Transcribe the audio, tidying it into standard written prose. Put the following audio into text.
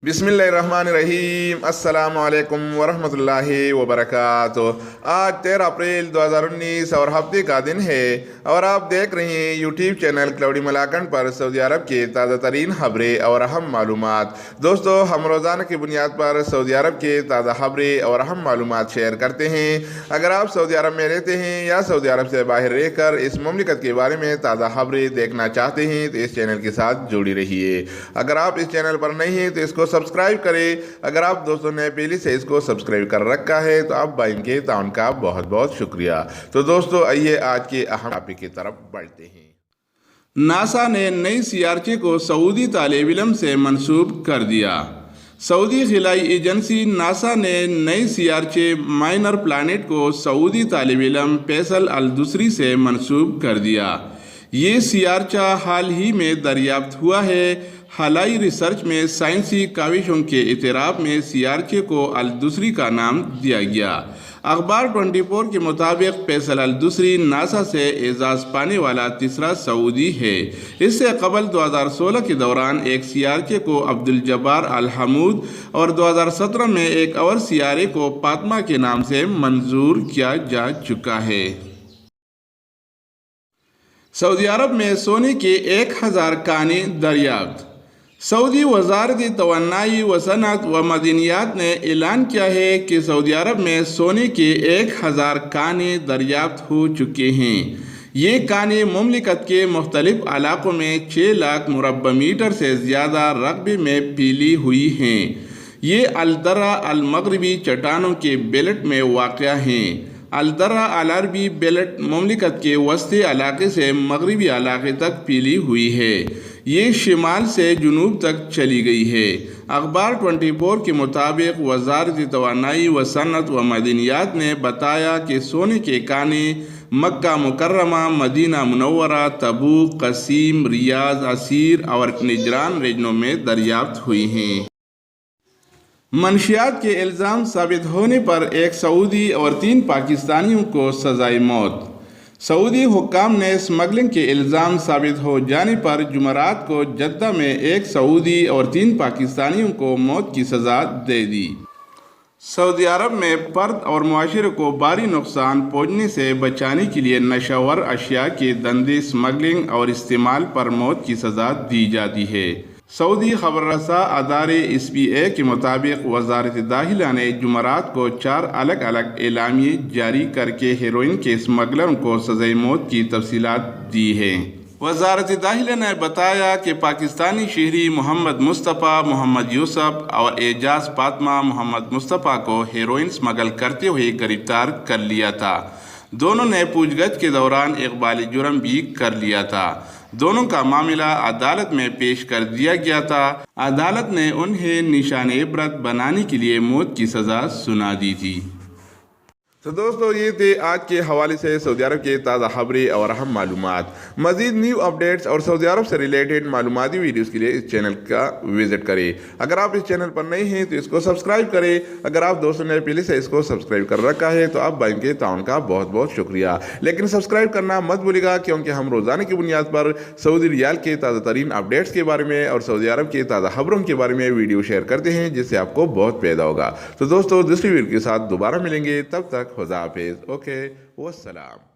बिस्मिल्लाहिर्रहमानिर्रहीम अस्सलाम वालेकुम वरहमतुल्लाहि वबरकातुह। आज 13 अप्रैल 2019 और हफ्ते का दिन है और आप देख रहे हैं यूट्यूब चैनल क्लाउडी मलाकंड पर सऊदी अरब के ताज़ा तरीन खबरें और अहम मालूमात। दोस्तों, हम रोज़ाना की बुनियाद पर सऊदी अरब के ताज़ा खबरें और अहम मालूमात शेयर करते हैं। अगर आप सऊदी अरब में रहते हैं या सऊदी अरब से बाहर रहकर इस मुमलिकत के बारे में ताज़ा खबरें देखना चाहते हैं तो इस चैनल के साथ जुड़ी रहिए। अगर आप इस चैनल पर नहीं हैं तो इसको सब्सक्राइब करें। अगर आप दोस्तों ने पहले से इसको सब्सक्राइब कर रखा है तो आप भाई के ताउन का बहुत बहुत शुक्रिया। तो दोस्तों, आइए आज के अहम टॉपिक की तरफ बढ़ते हैं। नासा ने नई सीआरचे को सऊदी तालिब इल्म से मंसूब कर दिया। सऊदी खिलाई एजेंसी नासा ने नई सीआरचे माइनर प्लानिट को सऊदी तालिब इल्म फैसल अल दुसरी से मंसूब कर दिया। ये सीआरचा हाल ही में दरियाफ्त हुआ है। हालिया रिसर्च में साइंसी काविशों के इतराफ़ में सीआरचे को अल दुसरी का नाम दिया गया। अखबार 24 के मुताबिक फैसल अल दुसरी नासा से एजाज़ पाने वाला तीसरा सऊदी है। इससे कबल 2016 के दौरान एक सीआरचे को अब्दुल जब्बार अल हमूद और 2017 में एक और सीआरए को फातिमा के नाम से मंजूर किया जा चुका है। सऊदी अरब में सोने के 1000 काने दरियाफ्त। सऊदी वज़ारत तवन्नाई व सनअत व मदनियात ने ऐलान किया है कि सऊदी अरब में सोने के 1000 काने दरियाफ्त हो चुके हैं। ये काने मुमलिकत के मुख्तलिफ इलाकों में 6 लाख मुरब्बा मीटर से ज़्यादा रकबे में फैली हुई हैं। ये अल-दर्रा अल-मग़रिबी चट्टानों के बेल्ट में वाक़या हैं। अल-दर्रा अल-अरबी बेल्ट मुमलिकत के वस्ती इलाके से मगरबी इलाके तक फैली हुई है। ये शिमाल से जुनूब तक चली गई है। अखबार 24 के मुताबिक वज़ारत तवानाई व सनअत व मदनियात ने बताया कि सोने के काने मक्का मुकर्रमा, मदीना मुनव्वरा, तबूक, कसीम, रियाज, असीर और निजरान रीजनों में दरियाफ्त हुई हैं। मंशियात के इल्ज़ाम साबित होने पर एक सऊदी और 3 पाकिस्तानियों को सज़ाए मौत। सऊदी हुक्काम ने स्मगलिंग के इल्ज़ाम साबित हो जाने पर जुमरात को जद्दा में एक सऊदी और 3 पाकिस्तानियों को मौत की सज़ा दे दी। सऊदी अरब में फर्द और मुआशरे को भारी नुकसान पहुँचने से बचाने के लिए नशावर अशिया के धंधे, स्मगलिंग और इस्तेमाल पर मौत की सज़ा दी जाती है। सऊदी खबररसा अदारे SPA के मुताबिक वज़ारत दाखिला ने जुमरात को 4 अलग अलग एलामिये जारी करके हेरोइन के स्मगलरों को सज़ाए मौत की तफसीलात दी हैं। वज़ारत दाखिला ने बताया कि पाकिस्तानी शहरी मोहम्मद मुस्तफ़ा, मोहम्मद यूसुफ और एजाज फातिमा मोहम्मद मुस्तफ़ा को हेरोइन स्मगल करते हुए गिरफ्तार कर लिया था। दोनों ने पूछगछ के दौरान इक़बाल जुर्म भी कर लिया था। दोनों का मामला अदालत में पेश कर दिया गया था। अदालत ने उन्हें निशान इबरत बनाने के लिए मौत की सज़ा सुना दी थी। तो दोस्तों, ये थे आज के हवाले से सऊदी अरब के ताज़ा खबरें और अहम मालूमात। मज़ीद न्यू अपडेट्स और सऊदी अरब से रिलेटेड मालूमाती वीडियोस के लिए इस चैनल का विजिट करें। अगर आप इस चैनल पर नए हैं तो इसको सब्सक्राइब करें। अगर आप दोस्तों ने पहले से इसको सब्सक्राइब कर रखा है तो आप भाई के ताउन का बहुत बहुत शुक्रिया। लेकिन सब्सक्राइब करना मत भूलिएगा, क्योंकि हम रोज़ाना की बुनियाद पर सऊदी रियाल के ताज़ा तरीन अपडेट्स के बारे में और सऊदी अरब के ताज़ा खबरों के बारे में वीडियो शेयर करते हैं, जिससे आपको बहुत फ़ायदा होगा। तो दोस्तों, दूसरी वीडियो के साथ दोबारा मिलेंगे, तब तक खुदा हाफिज़। ओके, वस्सलाम।